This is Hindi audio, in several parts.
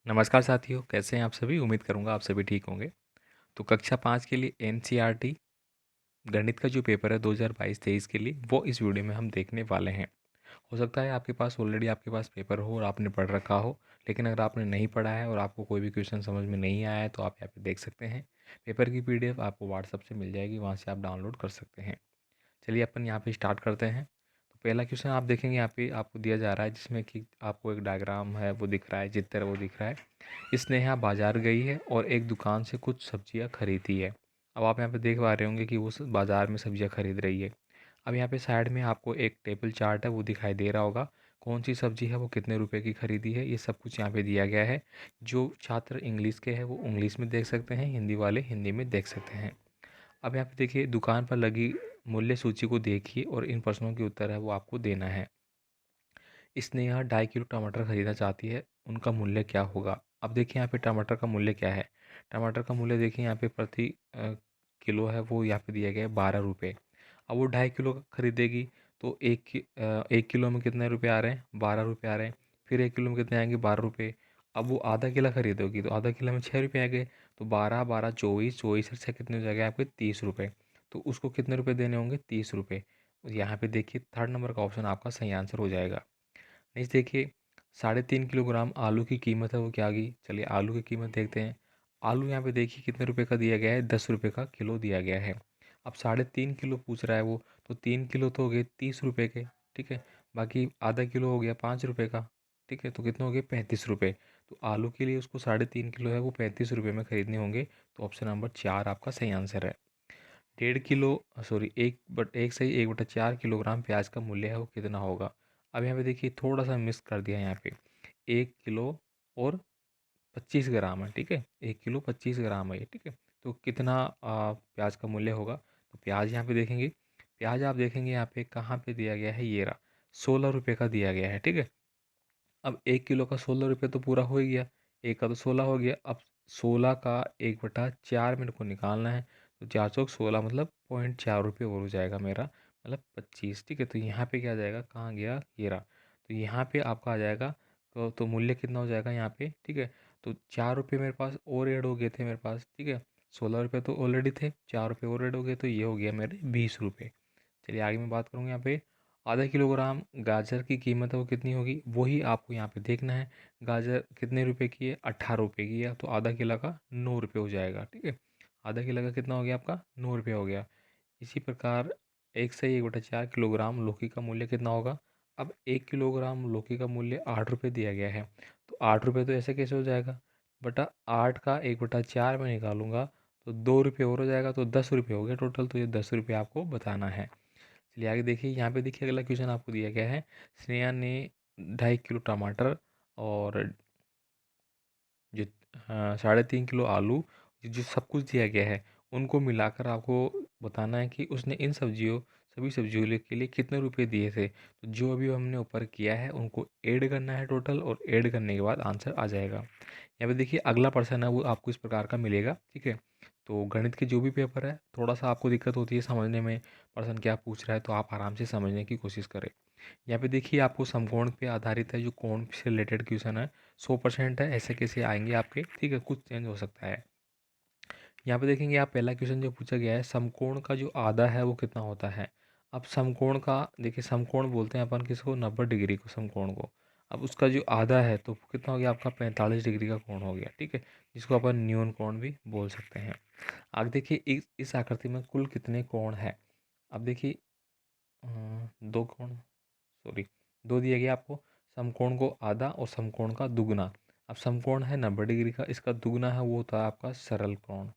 नमस्कार साथियों, कैसे हैं आप सभी? उम्मीद करूंगा आप सभी ठीक होंगे। तो कक्षा 5 के लिए एनसीईआरटी गणित का जो पेपर है 2022-23 के लिए, वो इस वीडियो में हम देखने वाले हैं। हो सकता है आपके पास ऑलरेडी आपके पास पेपर हो और आपने पढ़ रखा हो, लेकिन अगर आपने नहीं पढ़ा है और आपको कोई भी क्वेश्चन समझ में नहीं आया है तो आप यहाँ पे देख सकते हैं। पेपर की पीडीएफ आपको व्हाट्सएप से मिल जाएगी, वहाँ से आप डाउनलोड कर सकते हैं। चलिए अपन यहाँ पे स्टार्ट करते हैं। तो पहला क्वेश्चन आप देखेंगे यहाँ पे आपको दिया जा रहा है, जिसमें कि आपको एक डायग्राम है वो दिख रहा है, चित्र वो दिख रहा है। स्नेहा बाजार गई है और एक दुकान से कुछ सब्जियां खरीदी है। अब आप यहाँ पे देख पा रहे होंगे कि वो बाजार में सब्जियां खरीद रही है। अब यहाँ पे साइड में आपको एक टेबल चार्ट है वो दिखाई दे रहा होगा। कौन सी सब्जी है वो कितने रुपए की खरीदी है, ये सब कुछ यहाँ पे दिया गया है। जो छात्र इंग्लिश के हैं वो इंग्लिश में देख सकते हैं, हिंदी वाले हिंदी में देख सकते हैं। अब यहाँ पे देखिए, दुकान पर लगी मूल्य सूची को देखिए और इन प्रश्नों के उत्तर है वो आपको देना है। स्नेहा 2.5 किलो टमाटर खरीदना चाहती है, उनका मूल्य क्या होगा? अब देखिए यहाँ पे टमाटर का मूल्य क्या है। टमाटर का मूल्य देखिए यहाँ पे प्रति किलो है वो यहाँ पे दिया गया है 12 रुपये। अब वो 2.5 किलो खरीदेगी तो 1 किलो में कितने रुपए आ रहे हैं? 12 रुपये आ रहे हैं। फिर 1 किलो में कितने आएंगे? 12 रुपये। अब वो आधा किलो खरीदोगी तो आधा किलो में 6 रुपये आ गए। तो 12 12 24, 24 और 6 कितने हो जाएगा आपके? 30 रुपये। तो उसको कितने रुपये देने होंगे? 30 रुपये। यहाँ पे देखिए थर्ड नंबर का ऑप्शन आपका सही आंसर हो जाएगा। नेक्स्ट देखिए, 3.5 किलोग्राम आलू की कीमत है वो क्या आ गई? चलिए आलू की कीमत देखते हैं। आलू यहाँ पे देखिए कितने रुपए का दिया गया है? 10 रुपये का किलो दिया गया है। अब 3.5 किलो पूछ रहा है वो, तो 3 किलो तो हो गए 30 रुपये के। ठीक है, बाकी आधा किलो हो गया 5 रुपये का। ठीक है, तो कितने हो गए? 35 रुपये। तो आलू के लिए उसको 3.5 किलो है वो 35 रुपये में खरीदने होंगे। तो ऑप्शन नंबर 4 आपका सही आंसर है। 1.5 किलो, सॉरी, 1/4 किलोग्राम प्याज का मूल्य है वो कितना होगा? अब यहाँ पे देखिए थोड़ा सा मिस कर दिया है यहाँ पे। 1 किलो और 25 ग्राम है। ठीक है, 1 किलो 25 ग्राम है ये। ठीक है, तो कितना प्याज का मूल्य होगा? तो प्याज यहाँ पे देखेंगे, प्याज आप देखेंगे यहाँ पे कहाँ पे दिया गया है, ये रहा, 16 रुपये का दिया गया है। ठीक है, अब 1 किलो का 16 रुपये तो पूरा हो ही गया, एक का तो 16 हो गया। अब 16 का 1/4 मेरे को निकालना है। तो 4 चौक 16 मतलब 0.4 रुपये और हो जाएगा मेरा, मतलब 25। ठीक है, तो यहाँ पे क्या आ जाएगा, कहाँ गया, ये रहा। तो यहाँ पे आपका आ जाएगा, तो मूल्य कितना हो जाएगा यहाँ पे? ठीक है, तो 4 रुपये मेरे पास और ऐड हो गए थे मेरे पास। ठीक है, 16 रुपये तो ऑलरेडी थे, 4 रुपये और ऐड हो गए, तो ये हो गया मेरे 20 रुपये। चलिए आगे मैं बात करूँगा यहाँ पे। आधा किलोग्राम गाजर की कीमत है वो कितनी होगी, वही आपको यहाँ पे देखना है। गाजर कितने रुपए की है? 18 रुपये की है, तो आधा किलो का 9 रुपये हो जाएगा। ठीक है, आधा किलो का कितना हो गया आपका? 9 रुपये हो गया। इसी प्रकार 1/4 किलोग्राम लौकी का मूल्य कितना होगा? अब 1 किलोग्राम लौकी का मूल्य 8 रुपये दिया गया है, तो 8 रुपये तो ऐसे कैसे हो जाएगा? बटा 8 का 1/4 में निकालूंगा तो 2 रुपये और हो जाएगा, तो 10 रुपये हो गया टोटल। तो ये 10 रुपये आपको बताना है। चलिए आगे देखिए, यहाँ पे देखिए अगला क्वेश्चन आपको दिया गया है। स्नेहा ने 2.5 किलो टमाटर और जो 3.5 किलो आलू, जो सब कुछ दिया गया है, उनको मिलाकर आपको बताना है कि उसने इन सब्जियों सभी सब्जियों के लिए कितने रुपए दिए थे। तो जो अभी हमने ऊपर किया है उनको ऐड करना है टोटल, और ऐड करने के बाद आंसर आ जाएगा। यहाँ पे देखिए अगला पर्सन है वो आपको इस प्रकार का मिलेगा। ठीक है, तो गणित के जो भी पेपर है थोड़ा सा आपको दिक्कत होती है समझने में, पर्सन क्या पूछ रहा है, तो आप आराम से समझने की कोशिश करें। यहाँ पे देखिए आपको समकोण पे आधारित है, जो कोण से रिलेटेड क्वेश्चन है, 100% है, ऐसे कैसे आएंगे आपके? ठीक है, कुछ चेंज हो सकता है। यहाँ पे देखेंगे आप, पहला क्वेश्चन जो पूछा गया है, समकोण का जो आधा है वो कितना होता है? अब समकोण का देखिए, समकोण बोलते हैं अपन किसको? 90 डिग्री को, समकोण को। अब उसका जो आधा है तो कितना हो गया आपका? 45 डिग्री का कोण हो गया। ठीक है, जिसको अपन न्यून कोण भी बोल सकते हैं। आगे देखिए, इस आकृति में कुल कितने कोण है? अब देखिए, दो कोण, सॉरी, दो दिया गया आपको, समकोण को आधा और समकोण का दुगना। अब समकोण है 90 डिग्री का, इसका दुगना है वो होता है आपका सरल कोण।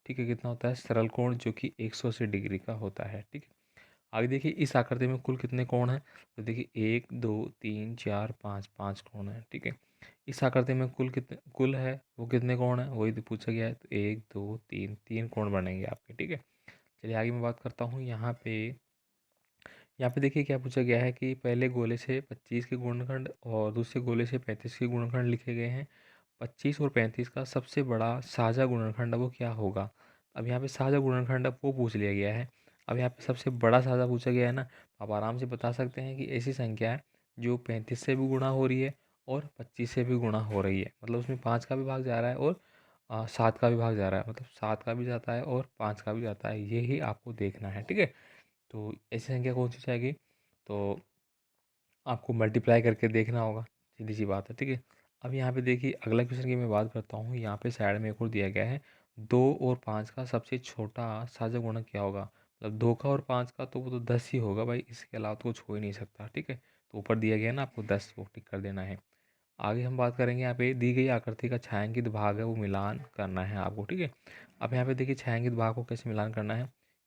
ठीक है, कितना होता है? सरल कोण, जो कि 180 डिग्री का होता है। ठीक है, आगे देखिए इस आकृति में कुल कितने कोण हैं? तो देखिए 1 2 3 4 5, 5 कोण है। ठीक है, इस आकृति में कुल है वो कितने कोण है, वही तो पूछा गया है। तो 1 2 3, 3 कोण बनेंगे आपके। ठीक है, चलिए आगे मैं बात करता हूँ। यहाँ पे देखिए क्या पूछा गया है कि पहले गोले से 25 के गुणनखंड और दूसरे गोले से 35 के गुणनखंड लिखे गए हैं। 25 और 35 का सबसे बड़ा साझा गुणनखंड वो क्या होगा? अब यहाँ पे साझा गुणनखंड अब वो पूछ लिया गया है। अब यहाँ पे सबसे बड़ा साझा पूछा गया है ना, तो आप आराम से बता सकते हैं कि ऐसी संख्या है जो 35 से भी गुणा हो रही है और 25 से भी गुणा हो रही है, मतलब उसमें 5 का भी भाग जा रहा है और 7 का भी भाग जा रहा है, मतलब 7 का भी जाता है और 5 का भी जाता है, ये ही आपको देखना है, ठीक है। तो ऐसी संख्या कौन सी जाएगी, तो आपको मल्टीप्लाई करके देखना होगा, सीधी सी बात है, ठीक है। अब यहाँ पे देखिए अगला क्वेश्चन की मैं बात करता हूँ, यहाँ पे साइड में एक और दिया गया है, 2 और 5 का सबसे छोटा साझा गुणक क्या होगा, मतलब 2 का और 5 का तो वो तो 10 ही होगा भाई, इसके अलावा तो कुछ हो ही नहीं सकता, ठीक है। तो ऊपर दिया गया है ना, आपको 10 वो टिक कर देना है। आगे हम बात करेंगे, यहाँ पे दी गई आकृति का छायांकित भाग है वो मिलान करना है आपको, ठीक है। अब यहाँ पे देखिए छायांकित भाग को कैसे मिलान करना है,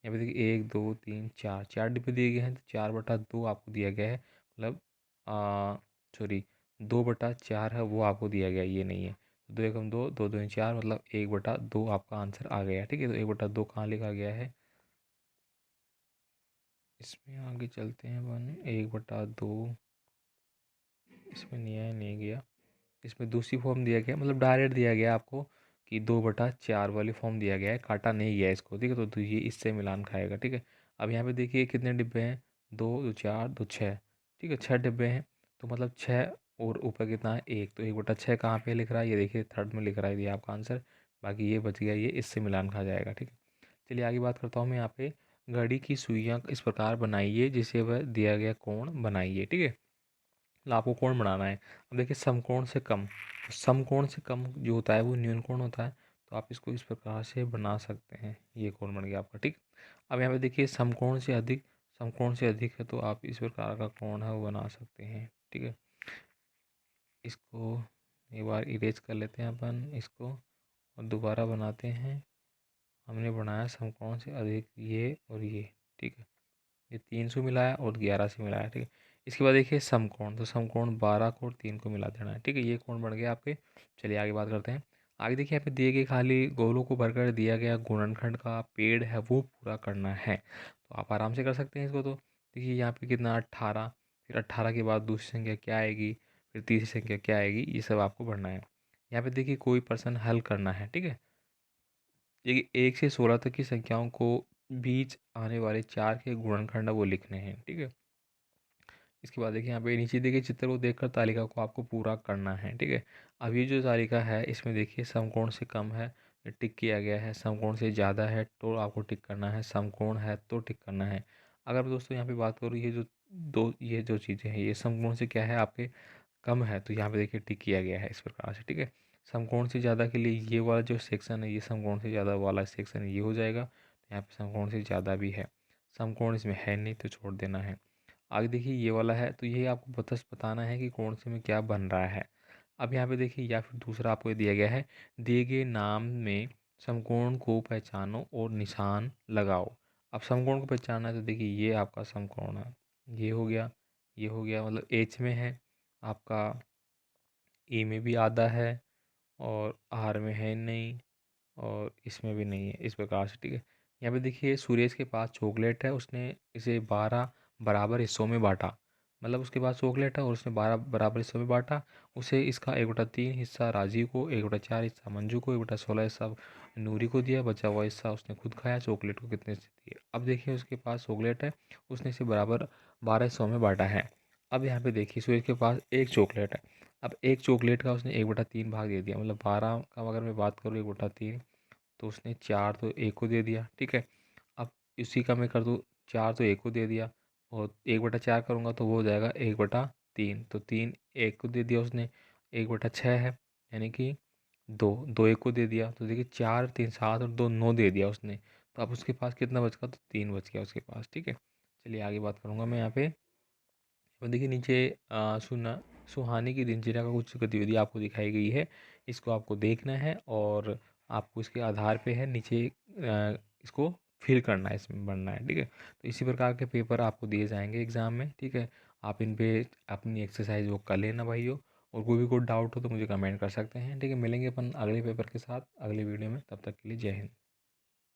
यहाँ पे देखिए 1 2 3 4 4 डिब्बे दिए गए हैं, तो 4/2 आपको दिया गया है, मतलब सॉरी 2/4 है वो आपको दिया गया है, ये नहीं है। 2 एकम 2, 2 दूनी 4, मतलब 1/2 आपका आंसर आ गया, ठीक है। तो 1/2 कहाँ लिखा गया है, इसमें आगे चलते हैं अपन, 1/2 इसमें नहीं आया, नहीं गया, इसमें दूसरी फॉर्म दिया गया, मतलब डायरेक्ट दिया गया आपको कि 2/4 वाली फॉर्म दिया गया है, काटा नहीं गया इसको, ठीक है। तो ये इससे मिलान खाएगा, ठीक है। अब यहाँ पे देखिए कितने डिब्बे हैं, 2 2 4 2 6, ठीक है, 6 डिब्बे हैं, तो मतलब 6 और ऊपर कितना है 1, तो 1/6 कहाँ पे लिख रहा है, ये देखिए थर्ड में लिख रहा है, ये आपका आंसर। बाकी ये बच गया, ये इससे मिलान खा जाएगा, ठीक है। चलिए आगे बात करता हूँ मैं, यहाँ पे घड़ी की सुइयाँ इस प्रकार बनाइए जिसे वह दिया गया कोण बनाइए, ठीक है। मतलब आपको कोण बनाना है। अब देखिए समकोण से कम, तो समकोण से कम जो होता है वो न्यून कोण होता है, तो आप इसको इस प्रकार से बना सकते हैं, ये कोण बन गया आपका, ठीक। अब यहाँ पे देखिए समकोण से अधिक, समकोण से अधिक है, तो आप इस प्रकार का कोण है वो बना सकते हैं, ठीक है। इसको एक बार इरेज कर लेते हैं अपन इसको, और दोबारा बनाते हैं। हमने बनाया समकोण से अधिक ये और ये, ठीक है। ये 3 से मिलाया और 11 से मिलाया, ठीक है। इसके बाद देखिए समकोण, तो समकोण 12 को और 3 को मिला देना है, ठीक है। ये कोण बन गया आपके। चलिए आगे बात करते हैं। आगे देखिए यहाँ पे दिए गए खाली गोलों को भरकर दिया गया गुणनखंड का पेड़ है वो पूरा करना है, तो आप आराम से कर सकते हैं इसको। तो देखिए यहाँ पे कितना 18, फिर 18 के बाद दूसरी संख्या क्या आएगी, फिर तीसरी संख्या क्या आएगी, ये सब आपको भरना है। यहाँ पे देखिए कोई पर्सन हल करना है, ठीक है। देखिए 1 से 16 तक की संख्याओं को बीच आने वाले 4 के गुणनखंड वो लिखने हैं, ठीक है। इसके बाद देखिए यहाँ पे नीचे देखिए चित्र को देखकर तालिका को आपको पूरा करना है, ठीक है। अब ये जो तालिका है इसमें देखिए समकोण से कम है, ये टिक किया गया है, समकोण से ज़्यादा है तो आपको टिक करना है, समकोण है तो टिक करना है। अगर मैं दोस्तों यहाँ पे बात करूँ, ये जो चीज़ें हैं ये समकोण से क्या है आपके कम है, तो यहाँ पे देखिए टिक किया गया है इस प्रकार से, ठीक है। समकोण से ज़्यादा के लिए ये वाला जो सेक्शन है, ये समकोण से ज़्यादा वाला सेक्शन ये हो जाएगा, तो यहाँ पे समकोण से ज़्यादा भी है, समकोण इसमें है नहीं तो छोड़ देना है। आगे देखिए ये वाला है, तो ये आपको बस बताना है कि कौन से में क्या बन रहा है। अब यहाँ पे देखिए, या फिर दूसरा आपको ये दिया गया है, दिए गए नाम में समकोण को पहचानो और निशान लगाओ। अब समकोण को पहचानना है, तो देखिए ये आपका समकोण है, ये हो गया, ये हो गया, मतलब एच में है आपका, ई में भी आधा है और आर में है नहीं और इसमें भी नहीं है, इस प्रकार से, ठीक है। यहाँ पे देखिए सुरेश के पास चॉकलेट है, उसने इसे 12 बराबर हिस्सों में बांटा, मतलब उसके पास चॉकलेट है और उसने 12 बराबर हिस्सों में बांटा। उसे इसका 1/3 हिस्सा राजीव को, 1/4 हिस्सा मंजू को, 1/16 हिस्सा नूरी को दिया, बचा हुआ हिस्सा उसने खुद खाया। चॉकलेट को कितने से दिए, अब देखिए उसके पास चॉकलेट है, उसने इसे बराबर 12 हिस्सों में बांटा है। अब यहाँ पे देखिए सुरेश के पास एक चॉकलेट है, अब एक चॉकलेट का उसने 1/3 भाग दे दिया, मतलब 12 का अगर मैं बात करूँ 1/3, तो उसने 4 तो एक को दे दिया, ठीक है। अब इसी का मैं कर दूँ, 4 तो एक को दे दिया और 1/4 करूँगा तो वो हो जाएगा 1/3, तो 3 एक को दे दिया उसने, 1/6 है, यानी कि 2 2 एक को दे दिया, तो देखिए 4 3 7 और 2 9 दे दिया उसने। तो अब उसके पास कितना बच गया, तो 3 बच गया उसके पास, ठीक है। चलिए आगे बात करूँगा मैं यहाँ पे। और देखिए नीचे सुहानी की दिनचर्या का कुछ गतिविधि आपको दिखाई गई है, इसको आपको देखना है और आपको इसके आधार पे है नीचे इसको फिल करना है, इसमें बनना है, ठीक है। तो इसी प्रकार के पेपर आपको दिए जाएंगे एग्ज़ाम में, ठीक है। आप इन पे अपनी एक्सरसाइज वो कर लेना भाइयों, और कोई भी कोई डाउट हो तो मुझे कमेंट कर सकते हैं, ठीक है। मिलेंगे अपन अगले पेपर के साथ अगले वीडियो में, तब तक के लिए जय हिंद।